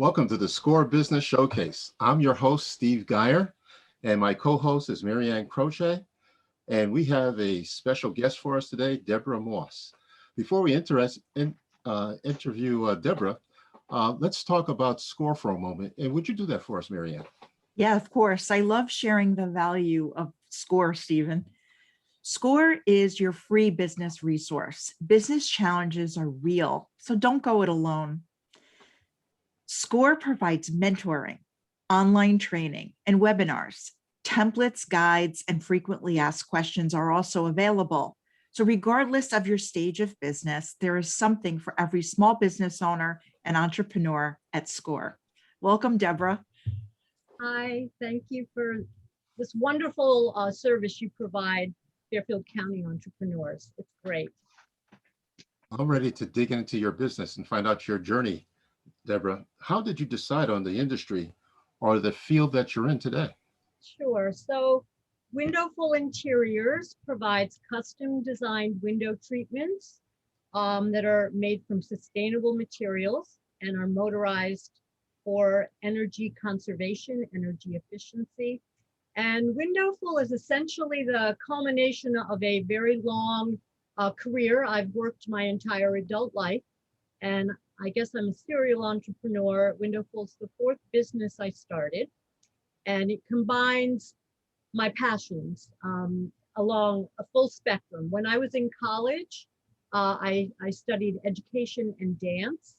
Welcome to the SCORE Business Showcase. I'm your host, Steve Geyer, and my co-host is Marianne Croce, and we have a special guest for us today, Deborah Moss. Before we interview Deborah, let's talk about SCORE for a moment. And would you do that for us, Marianne? Yeah, of course. I love sharing the value of SCORE, Stephen. SCORE is your free business resource. Business challenges are real, so don't go it alone. SCORE provides mentoring, online training, and webinars. Templates, guides, and frequently asked questions are also available. So regardless of your stage of business, there is something for every small business owner and entrepreneur at SCORE. Welcome, Deborah. Hi, thank you for this wonderful service you provide Fairfield County entrepreneurs. It's great. I'm ready to dig into your business and find out your journey, Deborah. How did you decide on the industry or the field that you're in today? Sure. So Windowful Interiors provides custom designed window treatments that are made from sustainable materials and are motorized for energy conservation, energy efficiency. And Windowful is essentially the culmination of a very long career. I've worked my entire adult life, and I guess I'm a serial entrepreneur. Windowful's the fourth business I started, and it combines my passions along a full spectrum. When I was in college, I studied education and dance,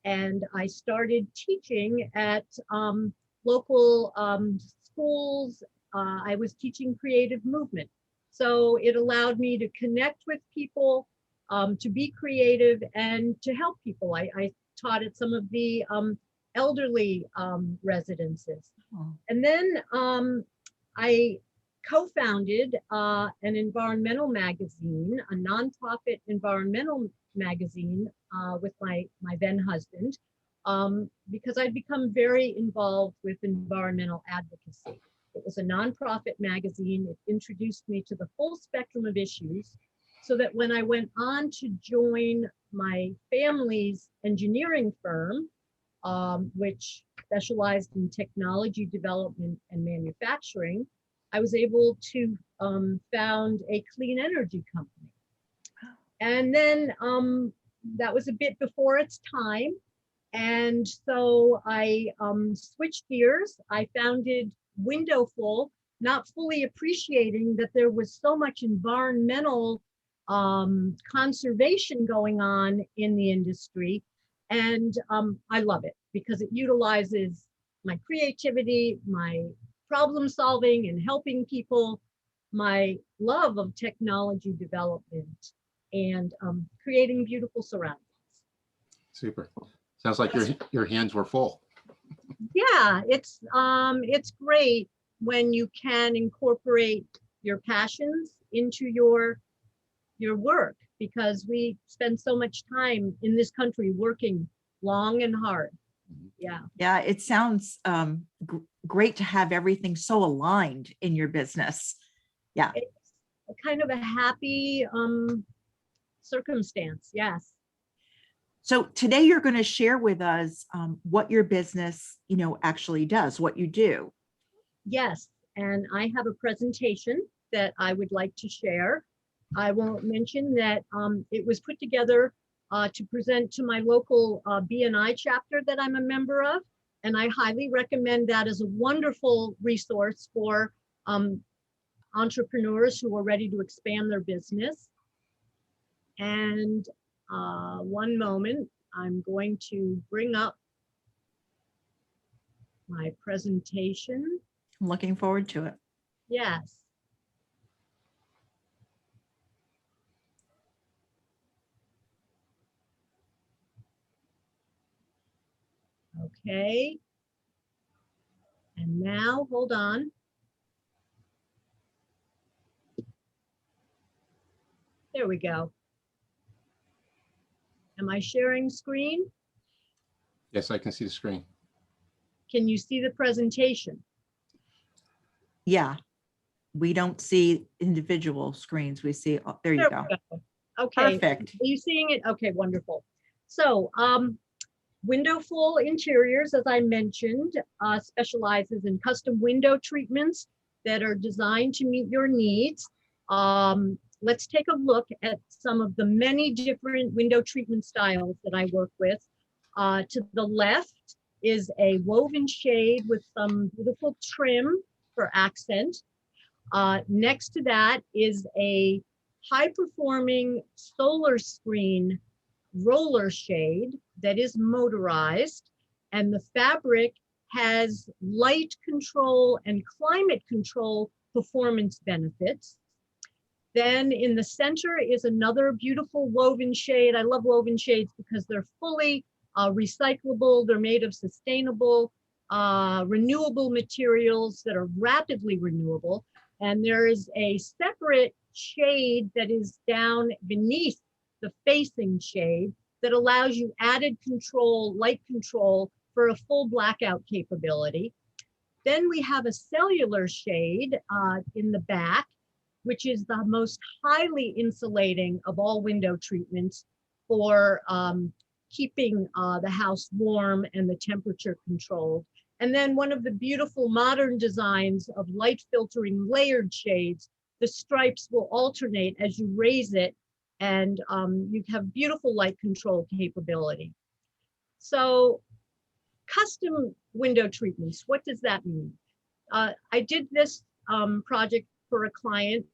and I started teaching at local schools. I was teaching creative movement. So it allowed me to connect with people, to be creative, and to help people. I taught at some of the elderly residences. Oh. And then I co-founded an environmental magazine, a nonprofit environmental magazine with my then husband, because I'd become very involved with environmental advocacy. It was a nonprofit magazine. It introduced me to the full spectrum of issues, so that when I went on to join my family's engineering firm, which specialized in technology development and manufacturing, I was able to found a clean energy company. And then that was a bit before its time. And so I switched gears. I founded Windowful, not fully appreciating that there was so much environmental conservation going on in the industry. And I love it because it utilizes my creativity, my problem solving and helping people, my love of technology development, and creating beautiful surroundings. Super. Sounds like your hands were full. Yeah, it's great when you can incorporate your passions into your work, because we spend so much time in this country working long and hard. Yeah. Yeah, it sounds great to have everything so aligned in your business. Yeah. It's a kind of a happy circumstance. Yes. So today you're going to share with us what your business, actually does, what you do. Yes. And I have a presentation that I would like to share. I will mention that it was put together to present to my local BNI chapter that I'm a member of. And I highly recommend that as a wonderful resource for entrepreneurs who are ready to expand their business. And one moment, I'm going to bring up my presentation. I'm looking forward to it. Yes. Okay. And now, hold on. There we go. Am I sharing screen? Yes, I can see the screen. Can you see the presentation? Yeah. We don't see individual screens. We see, oh, there you go. Okay. Perfect. Are you seeing it? Okay, wonderful. So Windowful Interiors, as I mentioned, specializes in custom window treatments that are designed to meet your needs. Let's take a look at some of the many different window treatment styles that I work with. To the left is a woven shade with some beautiful trim for accent. Next to that is a high-performing solar screen roller shade that is motorized, and the fabric has light control and climate control performance benefits. Then in the center is another beautiful woven shade. I love woven shades because they're fully recyclable. They're made of sustainable, renewable materials that are rapidly renewable. And there is a separate shade that is down beneath the facing shade that allows you added control, light control for a full blackout capability. Then we have a cellular shade in the back, which is the most highly insulating of all window treatments for keeping the house warm and the temperature controlled. And then one of the beautiful modern designs of light filtering layered shades, the stripes will alternate as you raise it, and you have beautiful light control capability. So custom window treatments, what does that mean? I did this project for a client.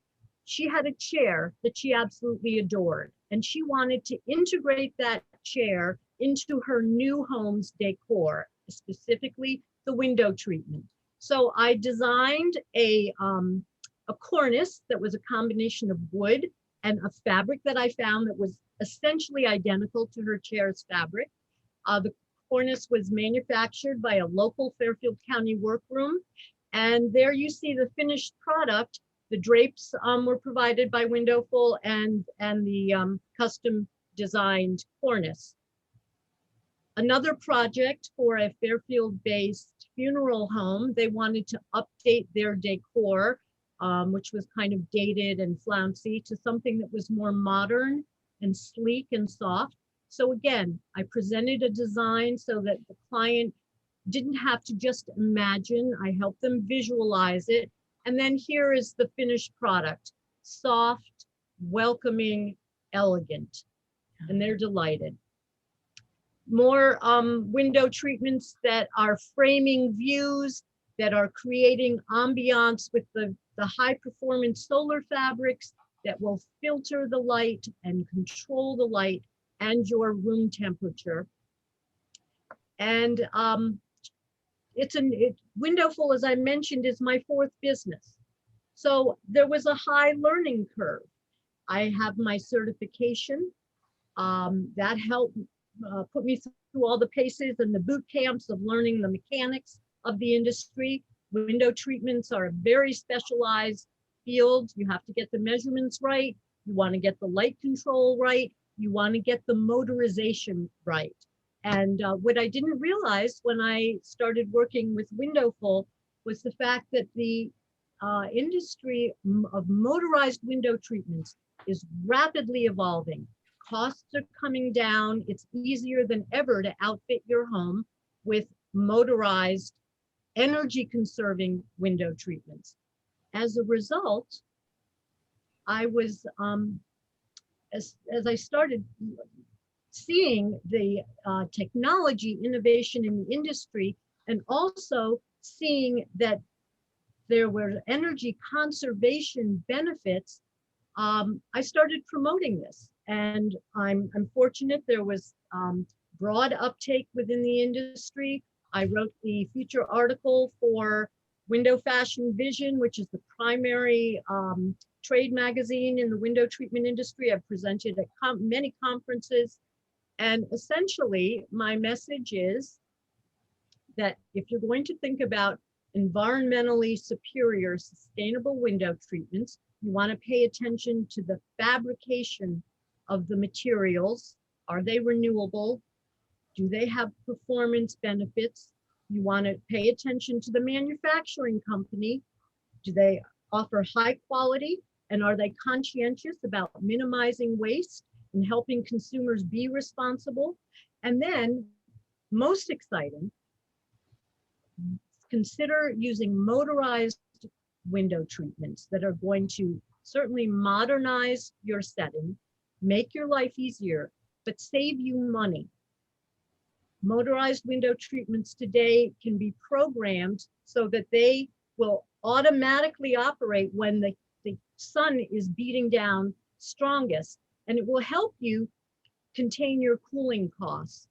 She had a chair that she absolutely adored, and she wanted to integrate that chair into her new home's decor, specifically the window treatment. So I designed a cornice that was a combination of wood and a fabric that I found that was essentially identical to her chair's fabric. The cornice was manufactured by a local Fairfield County workroom, and there you see the finished product. The drapes were provided by Windowful, and the custom designed cornice. Another project for a Fairfield-based funeral home, they wanted to update their decor, which was kind of dated and flouncy, to something that was more modern and sleek and soft. So again, I presented a design so that the client didn't have to just imagine. I helped them visualize it. And then here is the finished product: soft, welcoming, elegant, and they're delighted. More window treatments that are framing views, that are creating ambiance with the high performance solar fabrics that will filter the light and control the light and your room temperature. And Windowful, as I mentioned, is my fourth business. So there was a high learning curve. I have my certification. That helped put me through all the paces and the boot camps of learning the mechanics of the industry. Window treatments are a very specialized field. You have to get the measurements right. You want to get the light control right. You want to get the motorization right. And what I didn't realize when I started working with Windowful was the fact that the industry of motorized window treatments is rapidly evolving. Costs are coming down. It's easier than ever to outfit your home with motorized, energy-conserving window treatments. As a result, I was, as I started seeing the technology innovation in the industry, and also seeing that there were energy conservation benefits, I started promoting this. And I'm fortunate there was broad uptake within the industry. I wrote the feature article for Window Fashion Vision, which is the primary trade magazine in the window treatment industry. I've presented at many conferences. And essentially, my message is that if you're going to think about environmentally superior, sustainable window treatments, you want to pay attention to the fabrication of the materials. Are they renewable? Do they have performance benefits? You want to pay attention to the manufacturing company. Do they offer high quality? And are they conscientious about minimizing waste and helping consumers be responsible? And then most exciting, consider using motorized window treatments that are going to certainly modernize your setting, make your life easier, but save you money. Motorized window treatments today can be programmed so that they will automatically operate when the sun is beating down strongest, and it will help you contain your cooling costs.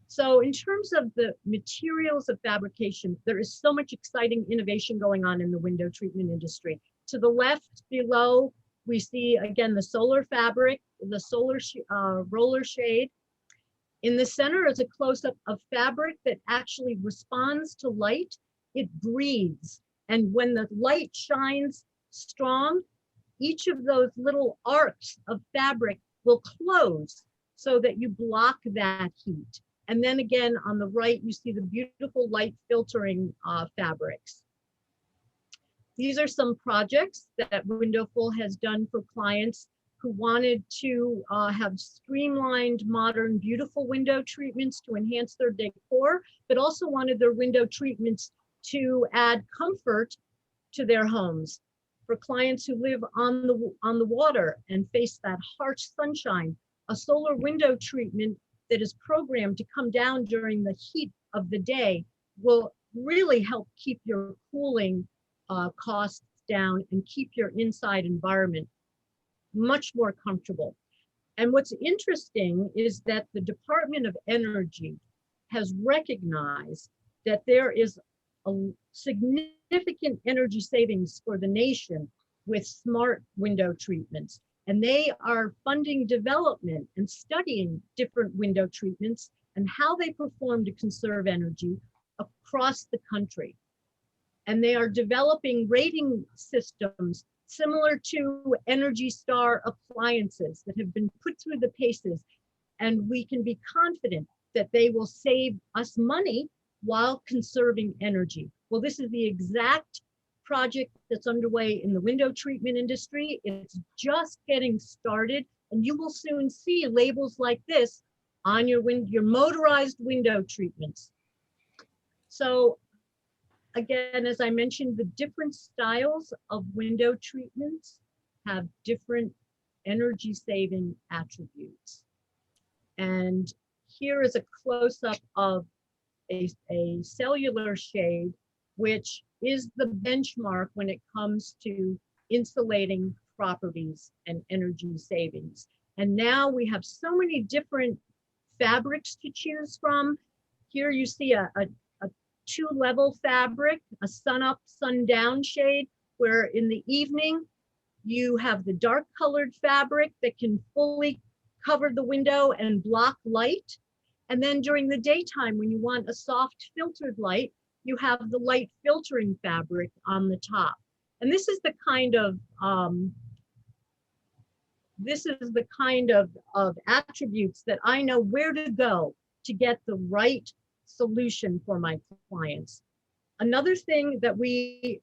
So in terms of the materials of fabrication, there is so much exciting innovation going on in the window treatment industry. To the left below, we see again the solar fabric, the solar roller shade. In the center is a close-up of fabric that actually responds to light. It breathes. And when the light shines strong, each of those little arcs of fabric will close so that you block that heat. And then again, on the right, you see the beautiful light filtering fabrics. These are some projects that Windowful has done for clients who wanted to have streamlined, modern, beautiful window treatments to enhance their decor, but also wanted their window treatments to add comfort to their homes. For clients who live on the water and face that harsh sunshine, a solar window treatment that is programmed to come down during the heat of the day will really help keep your cooling costs down and keep your inside environment much more comfortable. And what's interesting is that the Department of Energy has recognized that there is a significant energy savings for the nation with smart window treatments. And they are funding development and studying different window treatments and how they perform to conserve energy across the country. And they are developing rating systems similar to Energy Star appliances that have been put through the paces. And we can be confident that they will save us money while conserving energy. Well, this is the exact project that's underway in the window treatment industry. It's just getting started, and you will soon see labels like this on your motorized window treatments. So again, as I mentioned, the different styles of window treatments have different energy saving attributes. And here is a close-up of a cellular shade, which is the benchmark when it comes to insulating properties and energy savings. And now we have so many different fabrics to choose from. Here you see a two-level fabric, a sun up, sun down shade, where in the evening you have the dark colored fabric that can fully cover the window and block light. And then during the daytime, when you want a soft filtered light, you have the light filtering fabric on the top. And this is the kind of attributes that I know where to go to get the right solution for my clients. Another thing that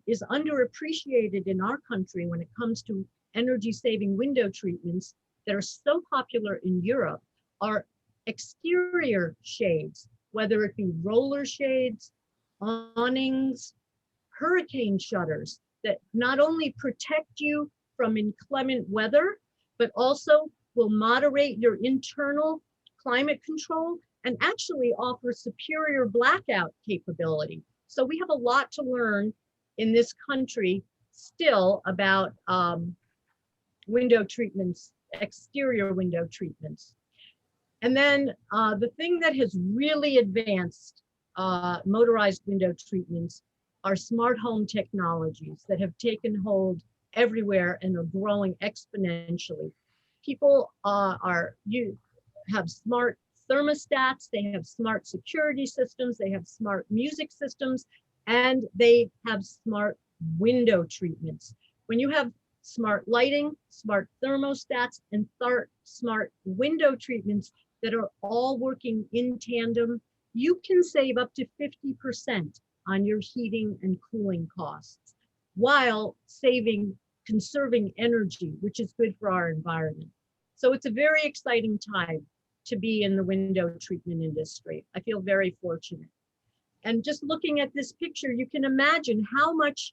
is underappreciated in our country when it comes to energy saving window treatments that are so popular in Europe are exterior shades, whether it be roller shades, awnings, hurricane shutters that not only protect you from inclement weather, but also will moderate your internal climate control and actually offer superior blackout capability. So we have a lot to learn in this country still about window treatments, exterior window treatments. And then the thing that has really advanced motorized window treatments are smart home technologies that have taken hold everywhere and are growing exponentially. People have smart thermostats, they have smart security systems, they have smart music systems, and they have smart window treatments. When you have smart lighting, smart thermostats, and smart window treatments that are all working in tandem, you can save up to 50% on your heating and cooling costs while conserving energy, which is good for our environment. So it's a very exciting time to be in the window treatment industry. I feel very fortunate. And just looking at this picture, you can imagine how much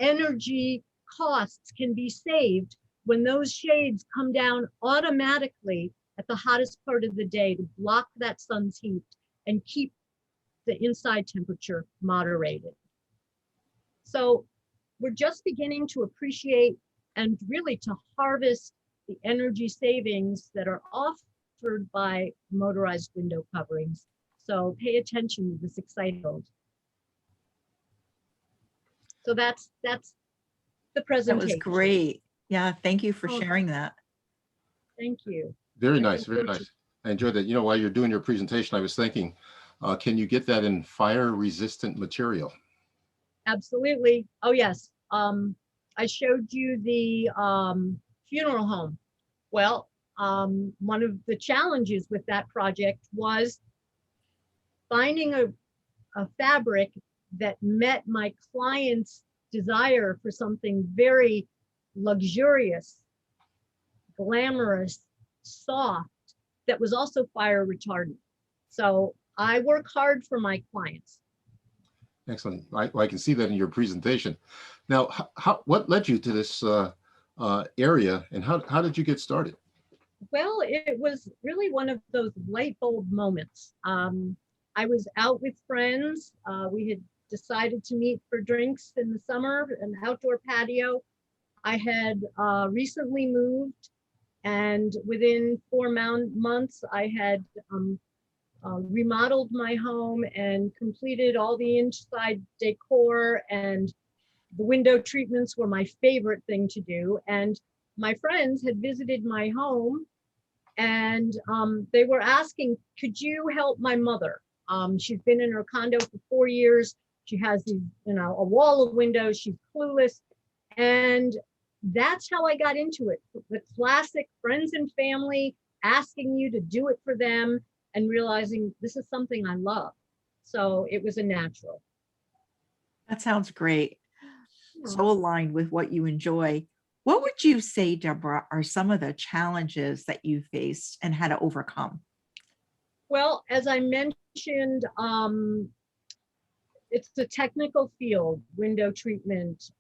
energy costs can be saved when those shades come down automatically at the hottest part of the day to block that sun's heat and keep the inside temperature moderated. So we're just beginning to appreciate and really to harvest the energy savings that are offered by motorized window coverings. So pay attention to this exciting field. So that's the That presentation. was great. Yeah, thank you for Oh, sharing that. thank you. Very I nice, feel very fortunate. nice. I enjoyed that. You know, while you're doing your presentation, I was thinking, can you get that in fire resistant material? Absolutely. Oh, yes. I showed you the funeral home. Well, one of the challenges with that project was finding a fabric that met my client's desire for something very luxurious, glamorous, soft, that was also fire retardant. So I work hard for my clients. Excellent. I can see that in your presentation. Now, what led you to this area, and how did you get started? Well, it was really one of those light bulb moments. I was out with friends. We had decided to meet for drinks in the summer, an outdoor patio. I had recently moved, and within 4 months, I had remodeled my home and completed all the inside decor, and the window treatments were my favorite thing to do. And my friends had visited my home, and they were asking, could you help my mother? She's been in her condo for 4 years. She has these, a wall of windows. She's clueless. And that's how I got into it. The classic friends and family asking you to do it for them and realizing this is something I love. So it was a natural. That sounds great. Yeah. So aligned with what you enjoy. What would you say, Deborah, are some of the challenges that you faced and had to overcome? Well, as I mentioned, it's a technical field, window treatment.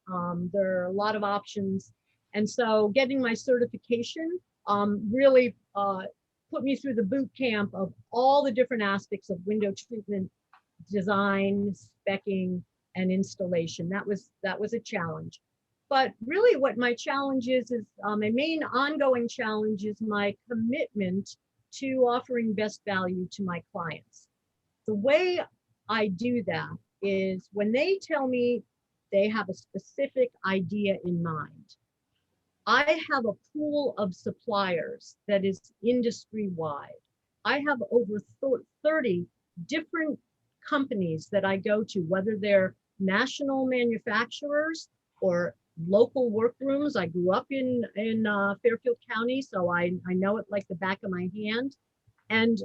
There are a lot of options. And so getting my certification really put me through the boot camp of all the different aspects of window treatment, design, speccing, and installation. That was a challenge. But really what my challenge is my main ongoing challenge is my commitment to offering best value to my clients. The way I do that is when they tell me they have a specific idea in mind, I have a pool of suppliers that is industry-wide. I have over 30 different companies that I go to, whether they're national manufacturers or local workrooms. I grew up in Fairfield County, so I know it like the back of my hand. And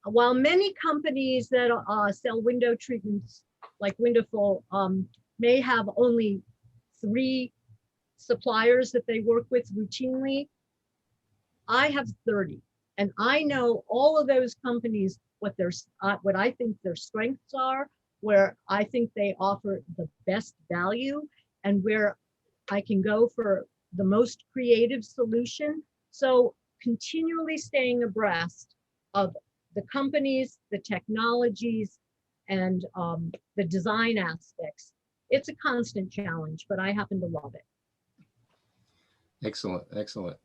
while many companies that sell window treatments like Windowful may have only 3 suppliers that they work with routinely, I have 30. And I know all of those companies, what I think their strengths are, where I think they offer the best value, and where I can go for the most creative solution. So continually staying abreast of the companies, the technologies, and the design aspects. It's a constant challenge, but I happen to love it. Excellent, excellent.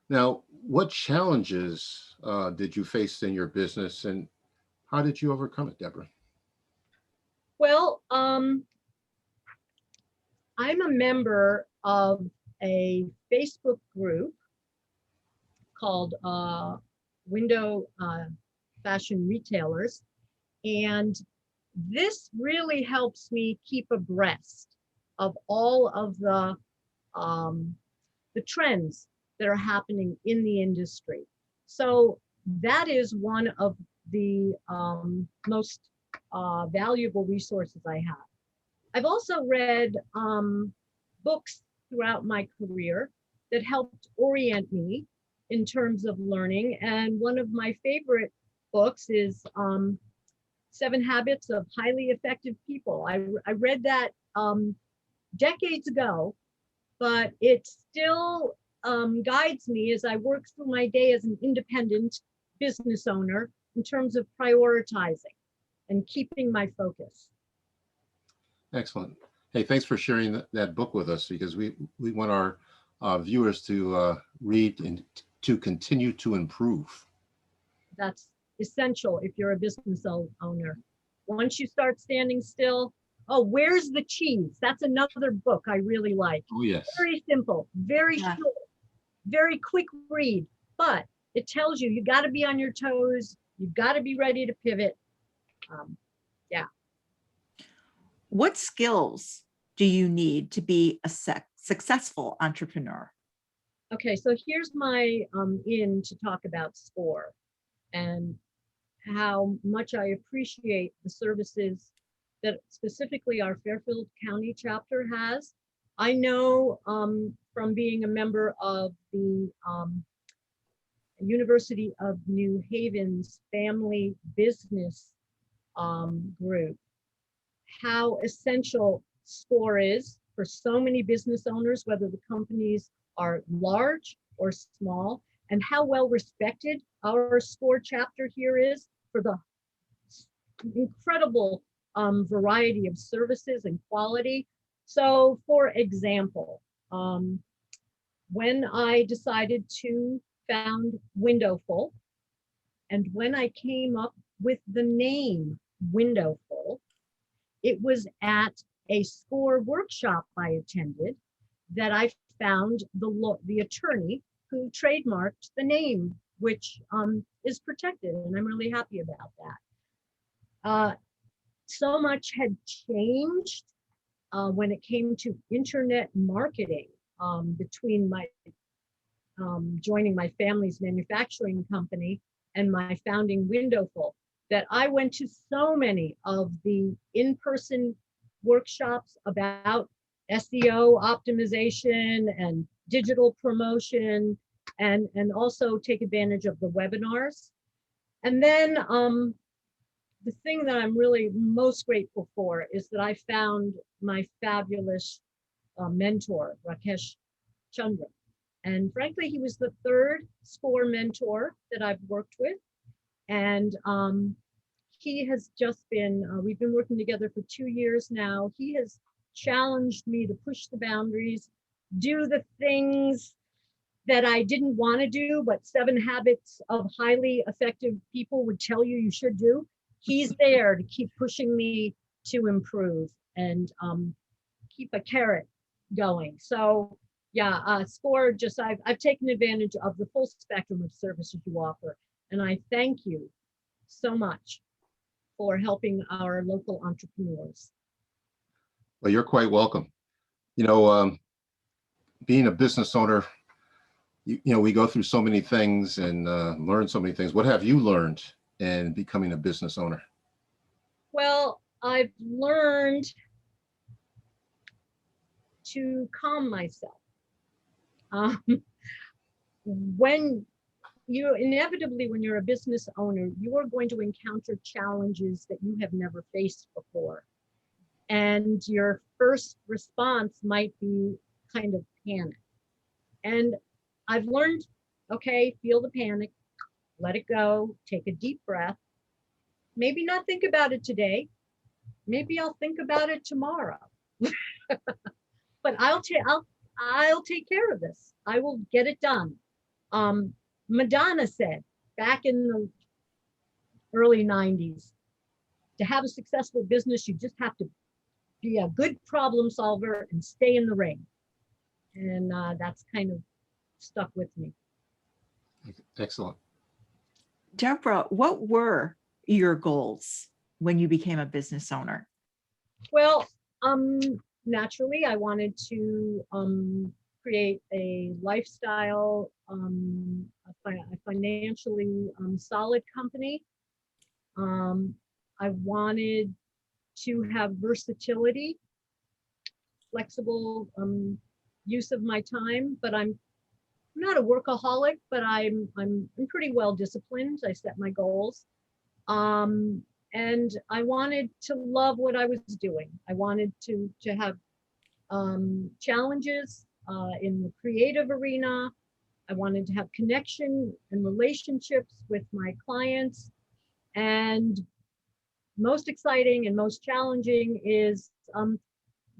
Now, what challenges did you face in your business, and how did you overcome it, Deborah? Well, I'm a member of a Facebook group called Window Fashion Retailers. And this really helps me keep abreast of all of the trends that are happening in the industry. So that is one of the most valuable resources I have. I've also read books throughout my career that helped orient me in terms of learning. And one of my favorite books is 7 Habits of Highly Effective People. I read that decades ago, but it still guides me as I work through my day as an independent business owner in terms of prioritizing and keeping my focus. Excellent. Hey, thanks for sharing that book with us, because we want our viewers to read and to continue to improve. That's essential if you're a business owner. Once you start standing still, oh, Where's the Cheese? That's another book I really like. Oh, yes. Very simple, very Yeah. short, very quick read, but it tells you got to be on your toes. You've got to be ready to pivot. What skills do you need to be a successful entrepreneur? Okay, so here's my in to talk about SCORE and how much I appreciate the services that specifically our Fairfield County chapter has. I know from being a member of the University of New Haven's family business group, how essential SCORE is for so many business owners, whether the companies are large or small, and how well respected our SCORE chapter here is for the incredible variety of services and quality. So for example, when I decided to found Windowful, and when I came up with the name Windowful, it was at a SCORE workshop I attended that I found the attorney who trademarked the name, which is protected, and I'm really happy about that. So much had changed when it came to internet marketing between my joining my family's manufacturing company and my founding Windowful, that I went to so many of the in-person workshops about SEO optimization and digital promotion, and also take advantage of the webinars. And then the thing that I'm really most grateful for is that I found my fabulous mentor, Rakesh Chandra. And frankly, he was the third SCORE mentor that I've worked with. And he has just been, we've been working together for 2 years now. He has challenged me to push the boundaries, do the things that I didn't want to do, but 7 Habits of Highly Effective People would tell you you should do. He's there to keep pushing me to improve and keep a carrot going. So yeah, SCORE just, I've taken advantage of the full spectrum of services you offer. And I thank you so much for helping our local entrepreneurs. Well, you're quite welcome. Being a business owner, we go through so many things and learn so many things. What have you learned in becoming a business owner? Well, I've learned to calm myself. When you're a business owner, you are going to encounter challenges that you have never faced before. And your first response might be kind of panic. And I've learned, okay, feel the panic, let it go, take a deep breath. Maybe not think about it today. Maybe I'll think about it tomorrow. But I'll take care of this. I will get it done. Madonna said back in the early 90s, to have a successful business, you just have to be a good problem solver and stay in the ring. And that's kind of stuck with me. Excellent. Deborah, what were your goals when you became a business owner? Well, naturally, I wanted to create a lifestyle, a financially solid company. I wanted to have versatility, flexible use of my time, but I'm not a workaholic, but I'm pretty well disciplined. I set my goals. And I wanted to love what I was doing. I wanted to have challenges in the creative arena. I wanted to have connection and relationships with my clients. And most exciting and most challenging is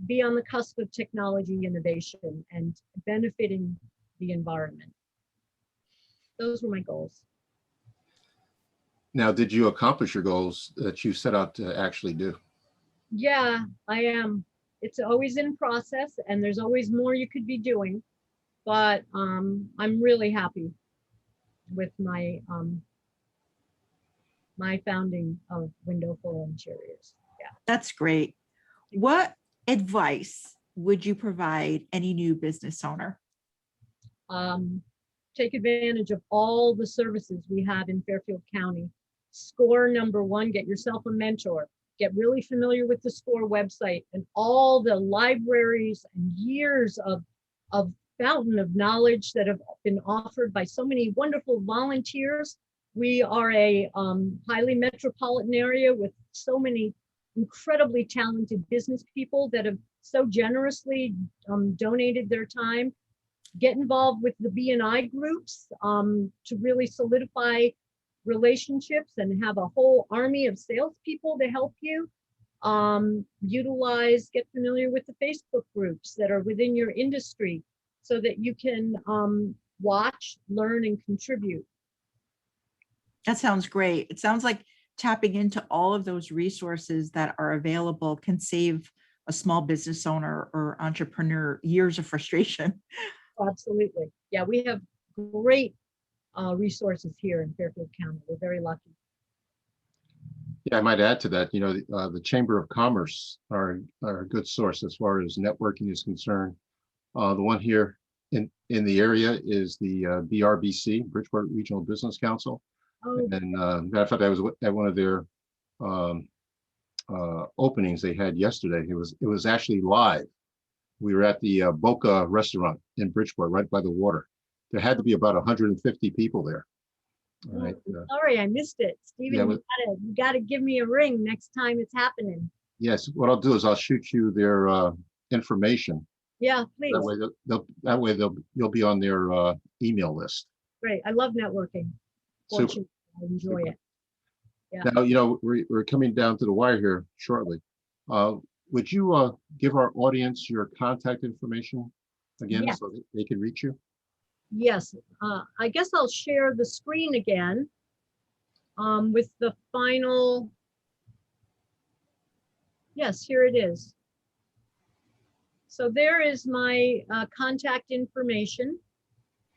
be on the cusp of technology innovation and benefiting the environment. Those were my goals. Now, did you accomplish your goals that you set out to actually do? Yeah, I am. It's always in process and there's always more you could be doing, but I'm really happy with my my founding of Window Full Interiors. Yeah. That's great. What advice would you provide any new business owner? Take advantage of all the services we have in Fairfield County. SCORE #1, get yourself a mentor. Get really familiar with the SCORE website and all the libraries and years of fountain of knowledge that have been offered by so many wonderful volunteers. We are a highly metropolitan area with so many incredibly talented business people that have so generously donated their time. Get involved with the B&I groups to really solidify relationships and have a whole army of salespeople to help you. Get familiar with the Facebook groups that are within your industry so that you can watch, learn, and contribute. That sounds great. It sounds like tapping into all of those resources that are available can save a small business owner or entrepreneur years of frustration. Absolutely. Yeah, we have great resources here in Fairfield County. We're very lucky. Yeah, I might add to that, the Chamber of Commerce are a good source as far as networking is concerned. The one here in the area is the BRBC, Bridgeport Regional Business Council. Oh, And matter of fact, I was at one of their openings they had yesterday. It was actually live. We were at the Boca restaurant in Bridgeport, right by the water. There had to be about 150 people there. All right. sorry, I missed it. Stephen, Yeah, you gotta give me a ring next time it's happening. Yes, what I'll do is I'll shoot you their information. Yeah, please. That way you'll be on their email list. Great. I love networking. Super. Fortunately, I enjoy Super. it. Yeah. Now, we're coming down to the wire here shortly. Would you give our audience your contact information again, Yes. so that they can reach you? Yes, I guess I'll share the screen again with the final. Yes, here it is. So there is my contact information,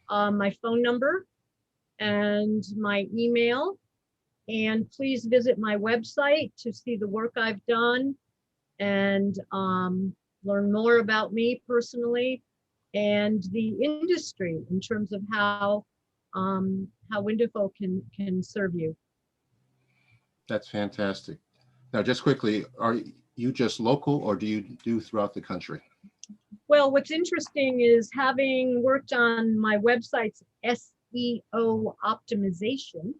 my phone number, and my email. And please visit my website to see the work I've done and learn more about me personally and the industry in terms of how Windowful can serve you. That's fantastic. Now, just quickly, are you just local or do you do throughout the country? Well, what's interesting is having worked on my website's SEO optimization,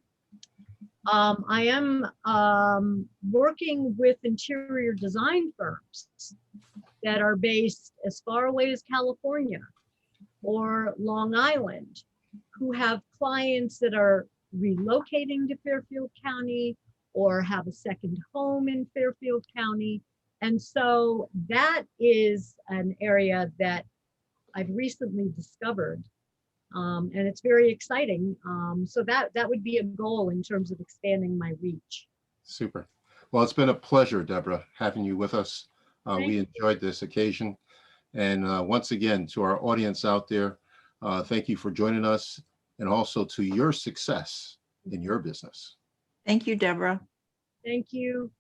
I am working with interior design firms that are based as far away as California or Long Island, who have clients that are relocating to Fairfield County or have a second home in Fairfield County. And so that is an area that I've recently discovered. And it's very exciting. So that would be a goal in terms of expanding my reach. Super. Well, it's been a pleasure, Deborah, having you with us. We enjoyed this occasion. And once again, to our audience out there, thank you for joining us, and also to your success in your business. Thank you, Deborah. Thank you.